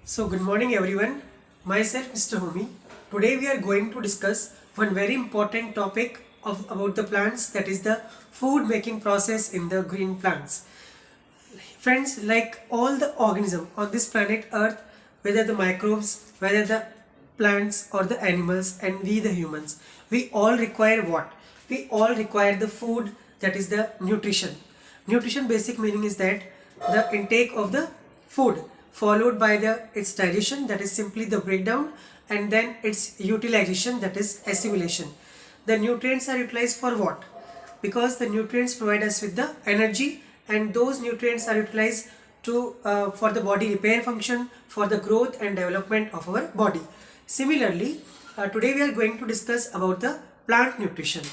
So good morning everyone. Myself Mr. Homi. Today we are going to discuss one very important topic about the plants, that is the food making process in the green plants. Friends, like all the organism on this planet Earth, whether the microbes, whether the plants or the animals, and we the humans, we all require what? We all require the food, that is the nutrition. Nutrition basic meaning is that the intake of the food followed by the its digestion, that is simply the breakdown, and then its utilization, that is assimilation. The nutrients are utilized for what? Because the nutrients provide us with the energy, and those nutrients are utilized to for the body repair function, for the growth and development of our body. Similarly, today we are going to discuss about the plant nutrition.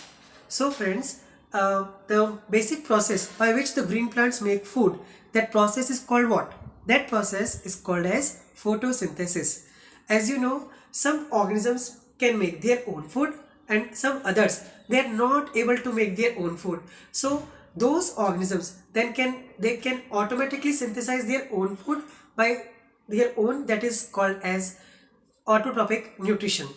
So friends, the basic process by which the green plants make food, that process is called what? That process is called as photosynthesis. As you know, some organisms can make their own food, and some others they are not able to make their own food. So those organisms then can automatically synthesize their own food by their own, that is called as autotrophic nutrition.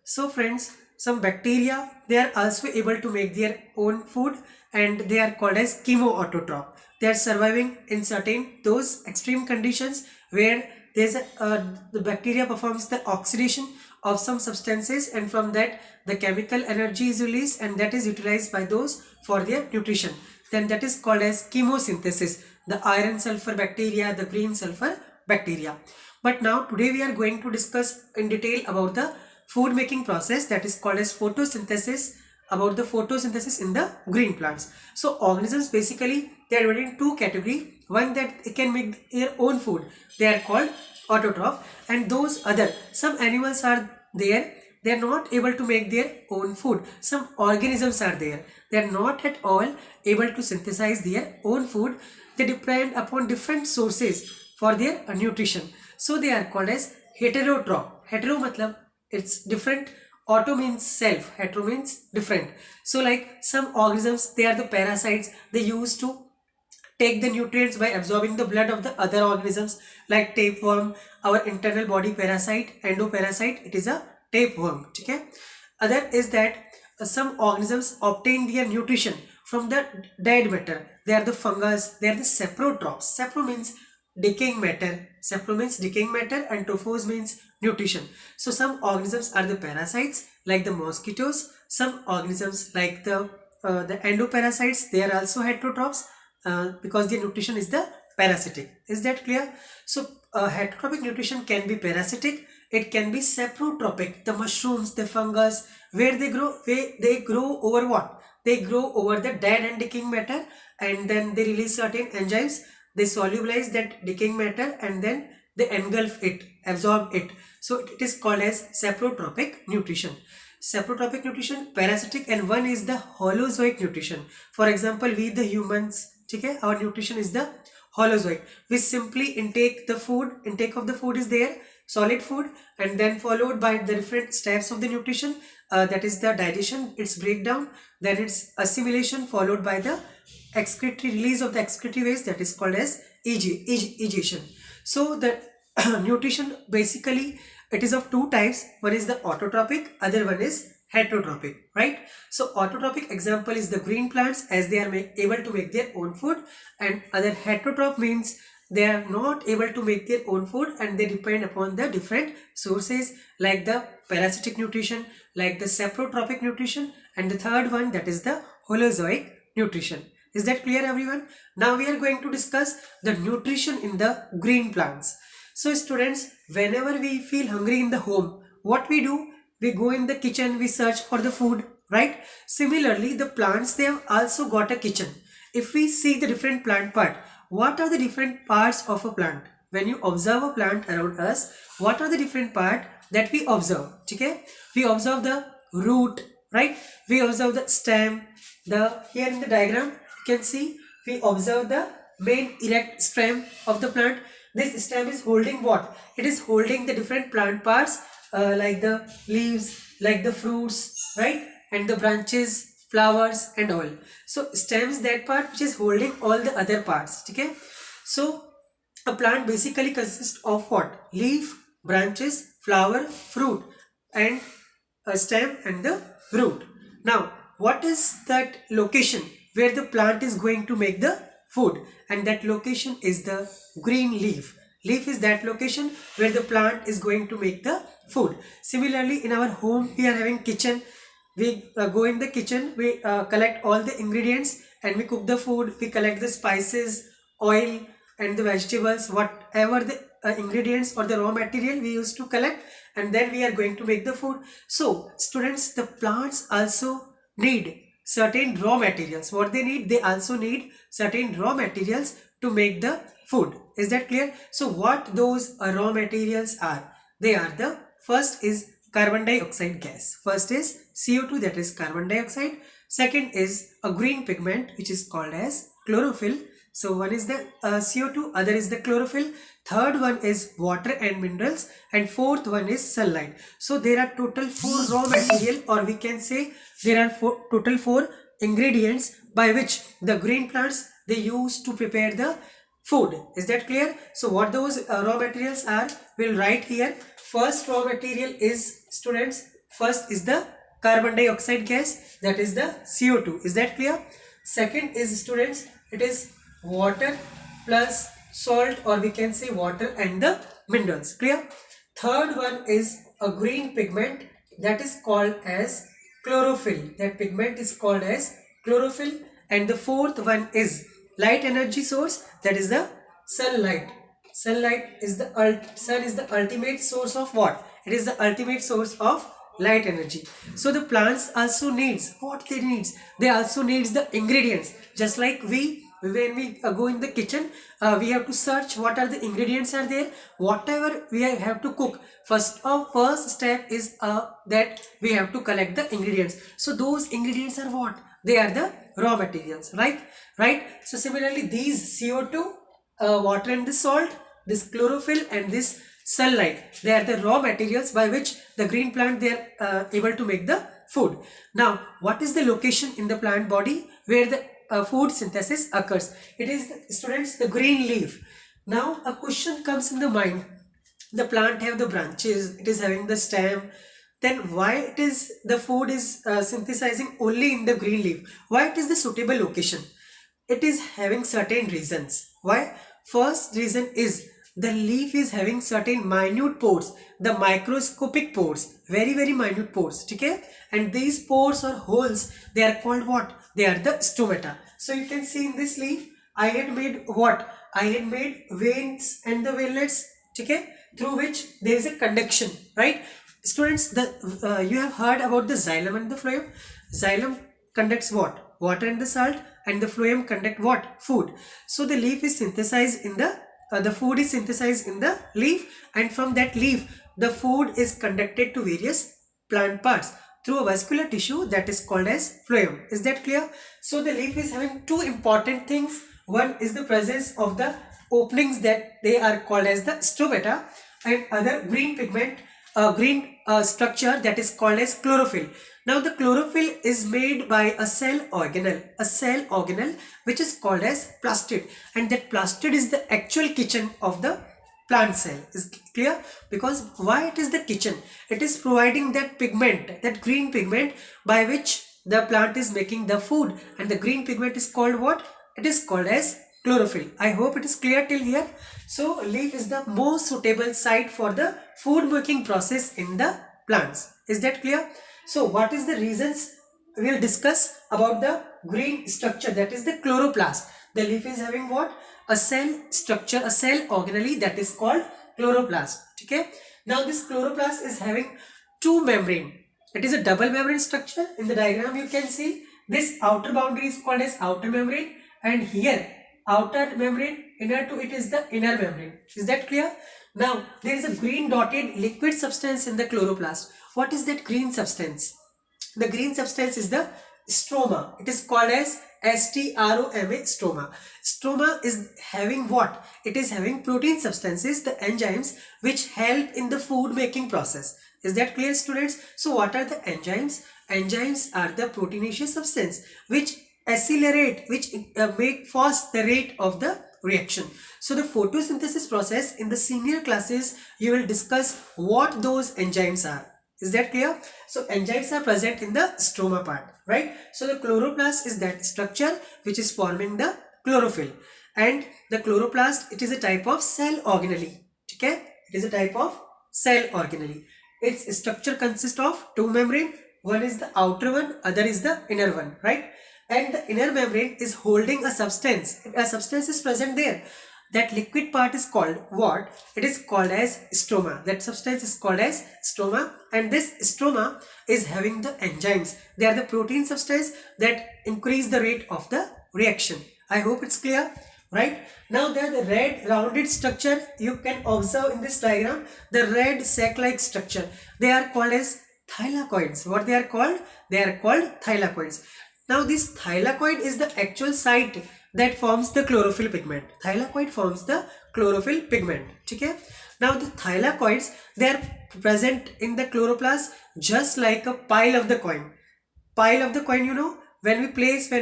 So friends, some bacteria they are also able to make their own food, and they are called as chemoautotroph. They are surviving in certain those extreme conditions where the bacteria performs the oxidation of some substances, and from that the chemical energy is released, and that is utilized by those for their nutrition. Then that is called as chemosynthesis. The iron sulfur bacteria, the green sulfur bacteria. But now today we are going to discuss in detail about the food making process, that is called as photosynthesis, about the photosynthesis in the green plants. So organisms basically they are divided in two categories. One that can make their own food, they are called autotroph, and those other some animals are there, they are not able to make their own food. Some organisms are there, they are not at all able to synthesize their own food. They depend upon different sources for their nutrition. So they are called as heterotroph. Hetero matlab it's different. Auto means self, hetero means different. So like some organisms, they are the parasites. They used to take the nutrients by absorbing the blood of the other organisms, like tapeworm, our internal body parasite, endoparasite, it is a tapeworm. Okay. Other is that some organisms obtain their nutrition from the dead matter. They are the fungus, they are the saprotrophs. Sapro means decaying matter, sapro means decaying matter, and trophos means nutrition. So some organisms are the parasites like the mosquitoes. Some organisms like the endoparasites, they are also heterotrophs, because their nutrition is the parasitic. Is that clear? So heterotrophic nutrition can be parasitic, it can be saprotropic. The mushrooms, the fungus, where they grow over what? They grow over the dead and decaying matter, and then they release certain enzymes, they solubilize that decaying matter, and then they engulf it, absorb it. So it is called as saprotropic nutrition. Saprotropic nutrition, parasitic, and one is the holozoic nutrition. For example, we the humans, okay, our nutrition is the holozoic. We simply intake of the food is there, solid food, and then followed by the different steps of the nutrition, that is the digestion, its breakdown, then its assimilation, followed by the excretory release of the excretory waste, that is called as egestion. So the nutrition basically it is of two types. One is the autotrophic, other one is heterotrophic, right? So autotrophic example is the green plants, as they are able to make their own food, and other heterotroph means they are not able to make their own food, and they depend upon the different sources like the parasitic nutrition, like the saprotrophic nutrition, and the third one, that is the holozoic nutrition. Is that clear everyone? Now we are going to discuss the nutrition in the green plants. So students, whenever we feel hungry in the home, what we do? We go in the kitchen, we search for the food, right? Similarly, the plants, they have also got a kitchen. If we see the different plant part, what are the different parts of a plant? When you observe a plant around us, what are the different part that we observe? Okay, we observe the root, right? We observe the stem. The here in the diagram you can see we observe the main erect stem of the plant. This stem is holding what? It is holding the different plant parts, like the leaves, like the fruits, right? And the branches, flowers, and all. So stems, that part which is holding all the other parts. Okay. So A plant basically consists of what? Leaf, branches, flower, fruit, and a stem and the root. Now, what is that location where the plant is going to make the food? And that location is the green leaf. Leaf is that location where the plant is going to make the food. Similarly, in our home, we are having kitchen. We go in the kitchen, we collect all the ingredients and we cook the food. We collect the spices, oil, and the vegetables, whatever the ingredients or the raw material we used to collect, and then we are going to make the food. So students, the plants also need certain raw materials. What they need? They also need certain raw materials to make the food. Is that clear? So what those raw materials are? They are the first is carbon dioxide gas. First is CO2, that is carbon dioxide. Second is a green pigment which is called as chlorophyll. So one is the CO2, other is the chlorophyll, third one is water and minerals, and fourth one is sunlight. So there are total 4 raw material, or we can say there are total 4 ingredients by which the green plants they use to prepare the food. Is that clear? So what those raw materials are, we'll write here. First raw material is, students, first is the carbon dioxide gas, that is the CO2. Is that clear? Second is, students, it is water plus salt, or we can say water and the minerals. Clear? Third one is a green pigment, that is called as chlorophyll. That pigment is called as chlorophyll. And the fourth one is light energy source, that is the sunlight. Sunlight is the sun is the ultimate source of what? It is the ultimate source of light energy. So the plants also needs what they needs. They also needs the ingredients. Just like when we go in the kitchen, we have to search what are the ingredients are there. Whatever we have to cook, first step is that we have to collect the ingredients. So those ingredients are what? They are the raw materials, right? So similarly, these CO2, water and the salt, this chlorophyll and this sunlight, they are the raw materials by which the green plant they are able to make the food. Now, what is the location in the plant body where the food synthesis occurs? It is, students, the green leaf. Now a question comes in the mind. The plant have the branches, it is having the stem, then why it is the food is synthesizing only in the green leaf? Why it is the suitable location? It is having certain reasons. Why? First reason is the leaf is having certain minute pores, the microscopic pores, very minute pores, okay? And these pores or holes, they are called what? They are the stomata. So you can see in this leaf, I had made what? I had made veins and the veillets, okay, through which there is a conduction, right? Students, the you have heard about the xylem and the phloem. Xylem conducts what? Water and the salt, and the phloem conduct what? Food. So the leaf is synthesized in the food is synthesized in the leaf, and from that leaf the food is conducted to various plant parts through a vascular tissue that is called as phloem. Is that clear? So the leaf is having two important things. One is the presence of the openings that they are called as the stomata, and other green pigment, green structure that is called as chlorophyll. Now the chlorophyll is made by a cell organelle which is called as plastid, and that plastid is the actual kitchen of the plant cell. Is clear? Because why it is the kitchen? It is providing that pigment, that green pigment by which the plant is making the food, and the green pigment is called what? It is called as chlorophyll. I hope it is clear till here. So leaf is the most suitable site for the food making process in the plants. Is that clear? So what is the reasons? We will discuss about the green structure, that is the chloroplast. The leaf is having what? A cell structure, a cell organelle that is called chloroplast. Okay. Now this chloroplast is having two membrane. It is a double membrane structure. In the diagram you can see this outer boundary is called as outer membrane, and here outer membrane, inner to it is the inner membrane. Is that clear? Now there is a green dotted liquid substance in the chloroplast. What is that green substance? The green substance is the stroma. It is called as stroma, stroma. Stroma is having what? It is having protein substances, the enzymes which help in the food making process. Is that clear, students? So what are the enzymes? Enzymes are the proteinaceous substance which accelerate, which make fast the rate of the reaction. So the photosynthesis process, in the senior classes you will discuss what those enzymes are. Is that clear? So enzymes are present in the stroma part, right? So the chloroplast is that structure which is forming the chlorophyll, and the chloroplast, it is a type of cell organelle. Okay, it is a type of cell organelle. Its structure consists of two membrane. One is the outer one, other is the inner one, right? And the inner membrane is holding a substance. A substance is present there. That liquid part is called what? It is called as stroma. That substance is called as stroma, and this stroma is having the enzymes. They are the protein substance that increase the rate of the reaction. I hope it's clear, right? Now there the red rounded structure you can observe in this diagram, the red sac-like structure. They are called as thylakoids. What they are called? They are called thylakoids. Now this thylakoid is the actual site that forms the chlorophyll pigment. Thylakoid forms the chlorophyll pigment. Okay? Now the thylakoids, they are present in the chloroplast just like a pile of the coin. Pile of the coin, you know, when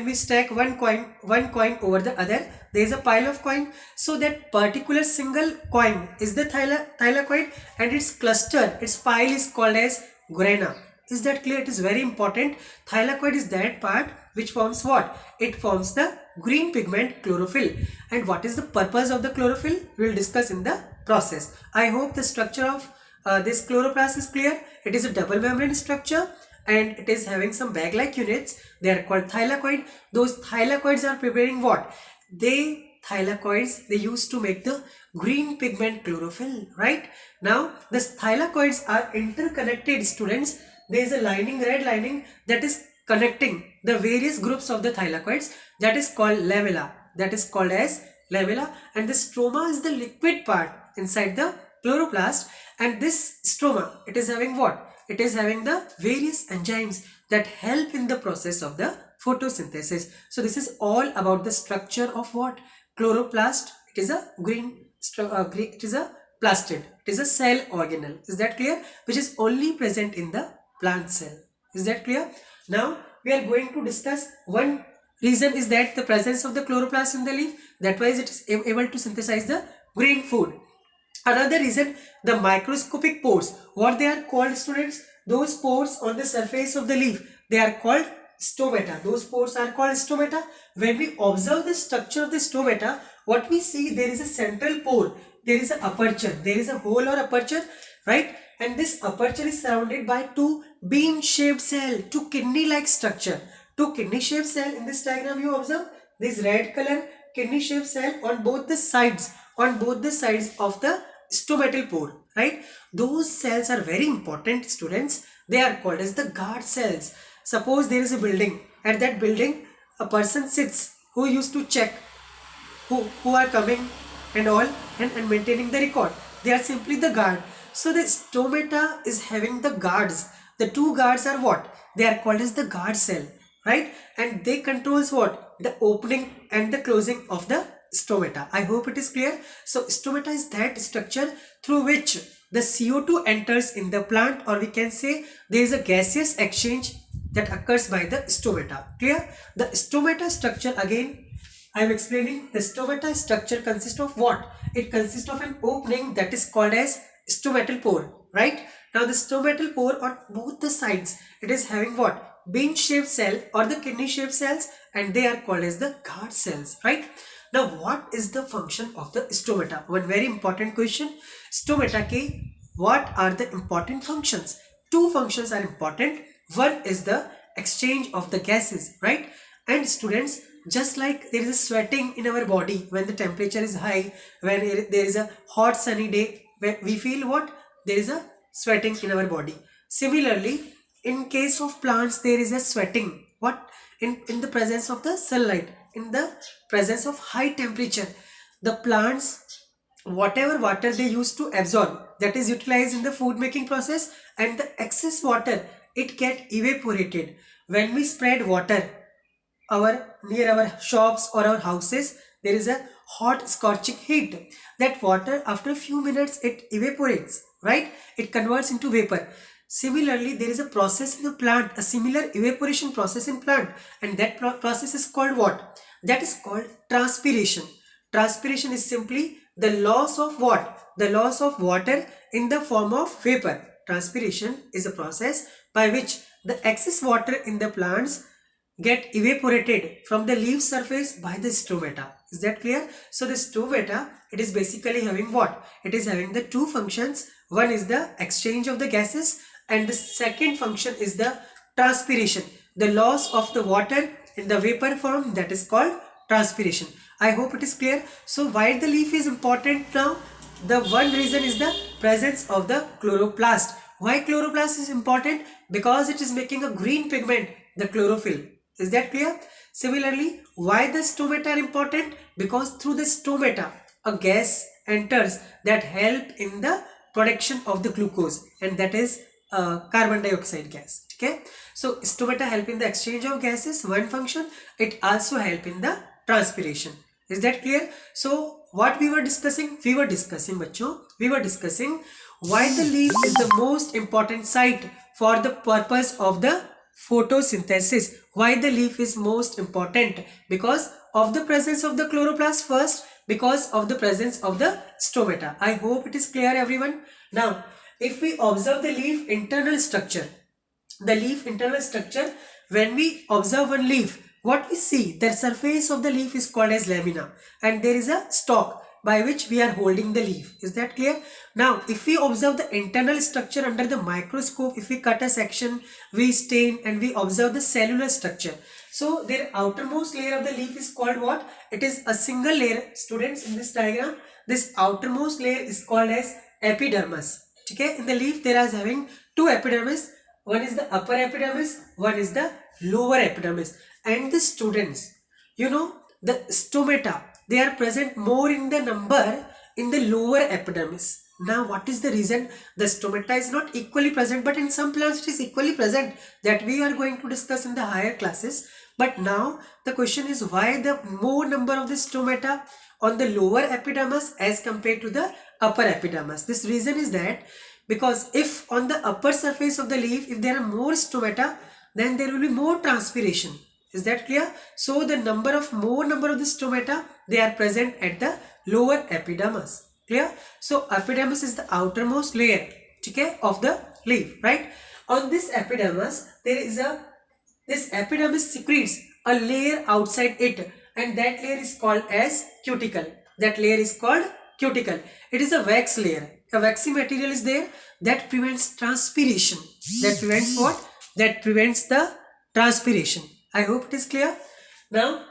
we stack one coin over the other, there is a pile of coin. So that particular single coin is the thylakoid, and its cluster, its pile is called as grana. Is that clear? It is very important. Thylakoid is that part which forms what? It forms the green pigment chlorophyll. And what is the purpose of the chlorophyll? We will discuss in the process. I hope the structure of this chloroplast is clear. It is a double membrane structure, and it is having some bag-like units. They are called thylakoid. Those thylakoids are preparing what? Thylakoids, they used to make the green pigment chlorophyll, right? Now, the thylakoids are interconnected, students. There is a lining, red lining, that is connecting the various groups of the thylakoids. That is called lamella. That is called as lamella. And the stroma is the liquid part inside the chloroplast. And this stroma, it is having what? It is having the various enzymes that help in the process of the photosynthesis. So this is all about the structure of what? Chloroplast. It is a it is a plastid. It is a cell organelle. Is that clear? Which is only present in the plant cell. Is that clear? Now we are going to discuss one reason is that the presence of the chloroplast in the leaf. That why it is able to synthesize the green food. Another reason, the microscopic pores. What they are called, students? Those pores on the surface of the leaf, they are called stomata. Those pores are called stomata. When we observe the structure of the stomata, what we see, there is a central pore, there is an aperture, there is a hole or aperture, right? And this aperture is surrounded by two bean-shaped cell, two kidney-like structure. Two kidney-shaped cell in this diagram you observe. This red color kidney-shaped cell on both the sides of the stomatal pore, right? Those cells are very important, students. They are called as the guard cells. Suppose there is a building. At that building, a person sits who used to check who are coming and all, and maintaining the record. They are simply the guard. So the stomata is having the guards. The two guards are what? They are called as the guard cell, right? And they controls what? The opening and the closing of the stomata. I hope it is clear. So stomata is that structure through which the CO2 enters in the plant, or we can say there is a gaseous exchange that occurs by the stomata. Clear? The stomata structure, again I am explaining. The stomata structure consists of what? It consists of an opening that is called as stomatal pore, right? Now the stomatal pore on both the sides, it is having what? Bean-shaped cell or the kidney-shaped cells, and they are called as the guard cells, right? Now what is the function of the stomata? One very important question. Stomata ke, what are the important functions? Two functions are important. One is the exchange of the gases, right? And students, just like there is a sweating in our body when the temperature is high, when there is a hot sunny day, where we feel what? There is a sweating in our body. Similarly, in case of plants, there is a sweating. What? In the presence of the sunlight, in the presence of high temperature, the plants, whatever water they used to absorb, that is utilized in the food making process, and the excess water, it get evaporated. When we spread water near our shops or our houses, there is a hot scorching heat. That water, after a few minutes, it evaporates, right? It converts into vapor. Similarly, there is a process in the plant, a similar evaporation process in plant, and that process is called what? That is called transpiration. Transpiration is simply the loss of what? The loss of water in the form of vapor. Transpiration is a process by which the excess water in the plants get evaporated from the leaf surface by the stomata. Is that clear? So the stomata, it is basically having what? It is having the two functions. One is the exchange of the gases and the second function is the transpiration. The loss of the water in the vapor form, that is called transpiration. I hope it is clear. So why the leaf is important now? The one reason is the presence of the chloroplast. Why chloroplast is important? Because it is making a green pigment, the chlorophyll. Is that clear? Similarly, why the stomata are important? Because through the stomata, a gas enters that help in the production of the glucose, and that is carbon dioxide gas. Okay, so stomata help in the exchange of gases, one function. It also help in the transpiration. Is that clear? So what we were discussing? We were discussing why the leaf is the most important site for the purpose of the photosynthesis. Why the leaf is most important? Because of the presence of the chloroplast first, because of the presence of the stomata. I hope it is clear, everyone. Now if we observe the leaf internal structure, when we observe one leaf, what we see, the surface of the leaf is called as lamina, and there is a stalk by which we are holding the leaf. Is that clear? Now if we observe the internal structure under the microscope, if we cut a section, we stain and we observe the cellular structure. So their outermost layer of the leaf is called what? It is a single layer. Students, in this diagram, this outermost layer is called as epidermis. Okay, in the leaf there is having two epidermis. One is the upper epidermis, one is the lower epidermis. And the students, you know, the stomata, they are present more in the number in the lower epidermis. Now what is the reason? The stomata is not equally present, but in some plants it is equally present, that we are going to discuss in the higher classes. But now the question is, why the more number of the stomata on the lower epidermis as compared to the upper epidermis? This reason is that because if on the upper surface of the leaf, if there are more stomata, then there will be more transpiration. Is that clear? So the more number of the stomata, they are present at the lower epidermis. Clear? So epidermis is the outermost layer, okay, of the leaf, right? On this epidermis, this epidermis secretes a layer outside it, and that layer is called as cuticle. That layer is called cuticle. It is a wax layer. A waxy material is there that prevents transpiration. That prevents what? That prevents the transpiration. I hope it is clear. Now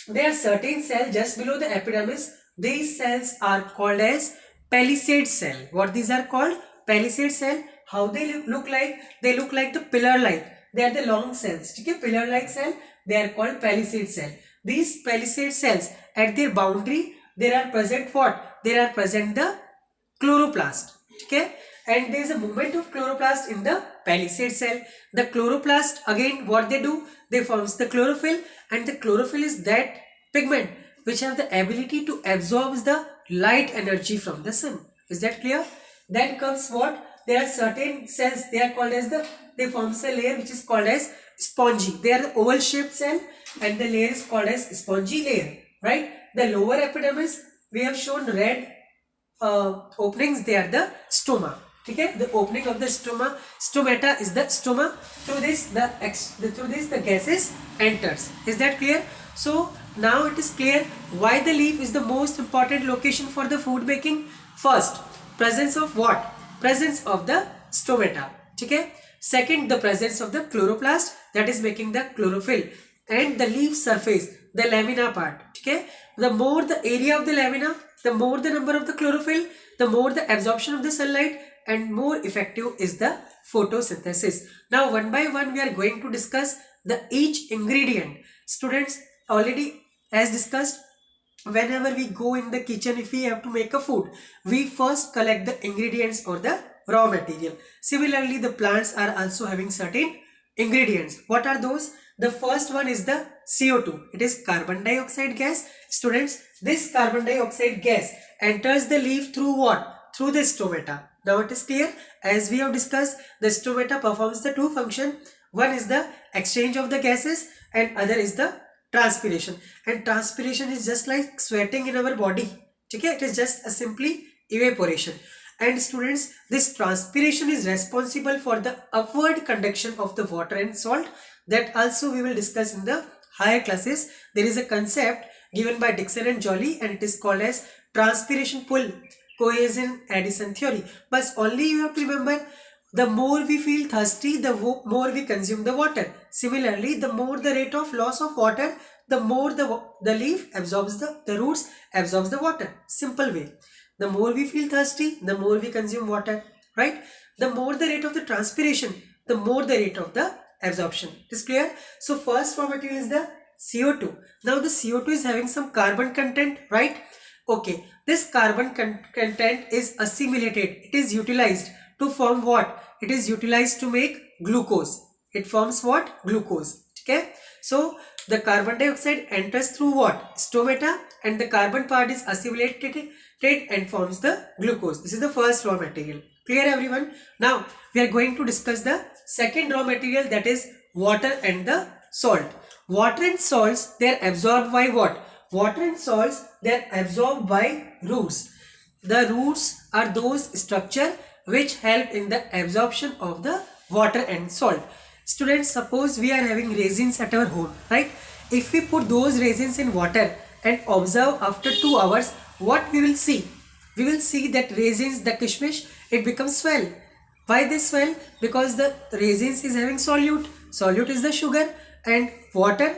there are certain cells just below the epidermis. These cells are called as palisade cell. What these are called? Palisade cell. How they look like? They look like the pillar like. They are the long cells. Okay, pillar like cell. They are called palisade cell. These palisade cells, at their boundary, there are present what? There are present the chloroplast. Okay, and there is a movement of chloroplast in the palisade cell. The chloroplast, again, what they do? They forms the chlorophyll, and the chlorophyll is that pigment which have the ability to absorb the light energy from the sun. Is that clear? Then comes what? There are certain cells, they are called as they forms a layer which is called as spongy. They are the oval shaped cell, and the layer is called as spongy layer, right? The lower epidermis, we have shown red openings, they are the stoma. Okay, the opening of the stomata is the stoma. Through this the gases enters. Is that clear? So now it is clear why the leaf is the most important location for the food making. First, presence of what? Presence of the stomata. Okay. Second, the presence of the chloroplast, that is making the chlorophyll, and the leaf surface, the lamina part. Okay, the more the area of the lamina, the more the number of the chlorophyll, the more the absorption of the sunlight, and more effective is the photosynthesis. Now one by one we are going to discuss the each ingredient. Students, already as discussed, whenever we go in the kitchen, if we have to make a food, we first collect the ingredients or the raw material. Similarly, the plants are also having certain ingredients. What are those? The first one is the CO2. It is carbon dioxide gas. Students, this carbon dioxide gas enters the leaf through what? Through the stomata. Now it is clear. As we have discussed, the stomata performs the two functions. One is the exchange of the gases and other is the transpiration. And transpiration is just like sweating in our body. Okay, it is just a simply evaporation. And students, this transpiration is responsible for the upward conduction of the water and salt. That also we will discuss in the higher classes. There is a concept given by Dixon and Joly, and it is called as transpiration pull cohesion addition theory. But only you have to remember, the more we feel thirsty, the more we consume the water. Similarly, the more the rate of loss of water, the more the leaf absorbs the roots absorbs the water. Simple way. The more we feel thirsty, the more we consume water, right? The more the rate of the transpiration, the more the rate of the absorption. It is clear? So first raw material is the CO2. Now the CO2 is having some carbon content, right? Okay, this carbon content is assimilated. It is utilized to form what? It is utilized to make glucose. It forms what? Glucose. Okay. So the carbon dioxide enters through what? Stomata, and the carbon part is assimilated and forms the glucose. This is the first raw material. Clear everyone? Now we are going to discuss the second raw material, that is water and the salt. Water and salts, they are absorbed by what? Water and salts, they are absorbed by roots. The roots are those structure which help in the absorption of the water and salt. Students, suppose we are having raisins at our home, right? If we put those raisins in water and observe after 2 hours, what we will see? We will see that raisins, the kishmish, it becomes swell. Why they swell? Because the raisins is having solute. Solute is the sugar and water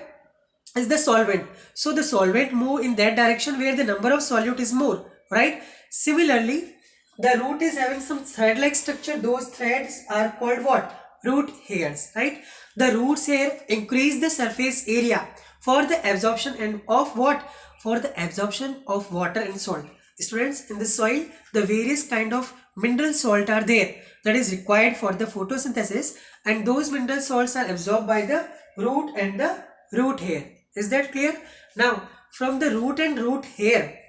is the solvent. So the solvent move in that direction where the number of solute is more, right? Similarly, the root is having some thread-like structure. Those threads are called what? Root hairs, right? The roots hair increase the surface area for the absorption and of what? For the absorption of water and salt. Students, in the soil, the various kind of mineral salt are there that is required for the photosynthesis, and those mineral salts are absorbed by the root and the root hair. Is that clear? Now, from the root and root hair,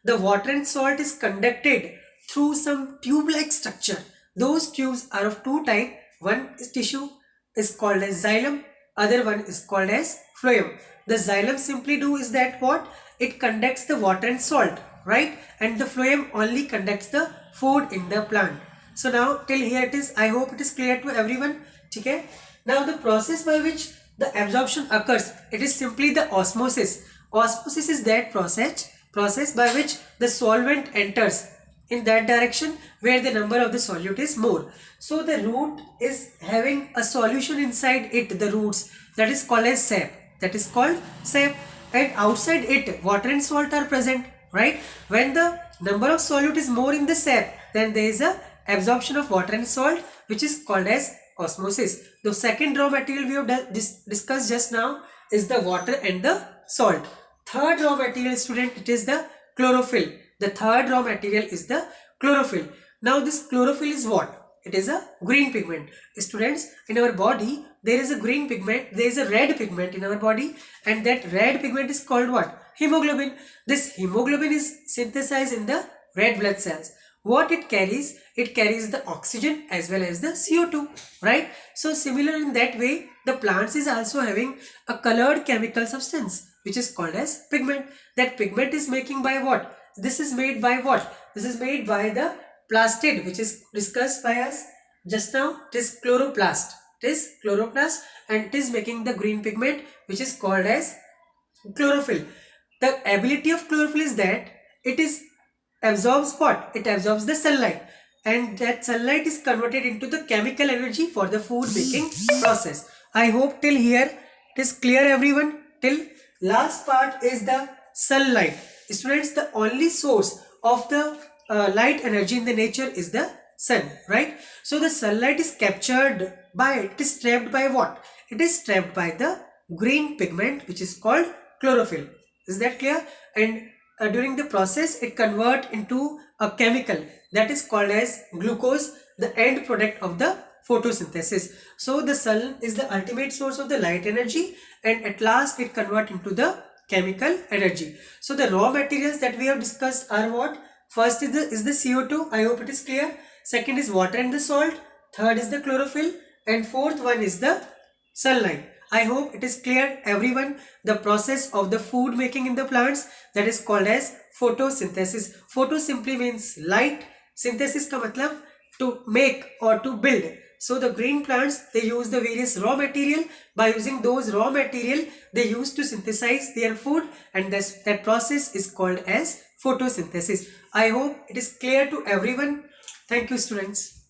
the water and salt is conducted through some tube-like structure. Those tubes are of two types. One is tissue is called as xylem, other one is called as phloem. The xylem simply do is that what? It conducts the water and salt, right? And the phloem only conducts the food in the plant. So now till here it is. I hope it is clear to everyone. Okay? Now the process by which the absorption occurs, it is simply the osmosis. Osmosis is that process by which the solvent enters in that direction where the number of the solute is more. So the root is having a solution inside it, the roots, that is called as sap. That is called sap. And outside it, water and salt are present, right? When the number of solute is more in the sap, then there is a absorption of water and salt, which is called as osmosis. The second raw material we have discussed just now is the water and the salt. Third raw material, student, it is the chlorophyll. The third raw material is the chlorophyll. Now this chlorophyll is what? It is a green pigment. Students, in our body, there is a green pigment, there is a red pigment in our body, and that red pigment is called what? Hemoglobin. This hemoglobin is synthesized in the red blood cells. What it carries? It carries the oxygen as well as the CO2, right? So similar in that way, the plants is also having a colored chemical substance which is called as pigment. That pigment is making by what? This is made by what? This is made by the plastid, which is discussed by us just now. It is chloroplast. It is chloroplast, and it is making the green pigment which is called as chlorophyll. The ability of chlorophyll is that it is absorbs what? It absorbs the sunlight, and that sunlight is converted into the chemical energy for the food making process. I hope till here it is clear everyone. Till last part is the sunlight. Students, the only source of the light energy in the nature is the sun, right? So the sunlight is captured by, it is trapped by what? It is trapped by the green pigment which is called chlorophyll. Is that clear? And during the process it convert into a chemical that is called as glucose, the end product of the photosynthesis. So the sun is the ultimate source of the light energy, and at last it convert into the chemical energy. So the raw materials that we have discussed are what? First is the CO2. I hope it is clear. Second is water and the salt. Third is the chlorophyll, and fourth one is the sunlight. I hope it is clear everyone the process of the food making in the plants, that is called as photosynthesis. Photo simply means light, synthesis का मतलब to make or to build. So the green plants, they use the various raw material. By using those raw material, they use to synthesize their food, and that process is called as photosynthesis. I hope it is clear to everyone. Thank you, students.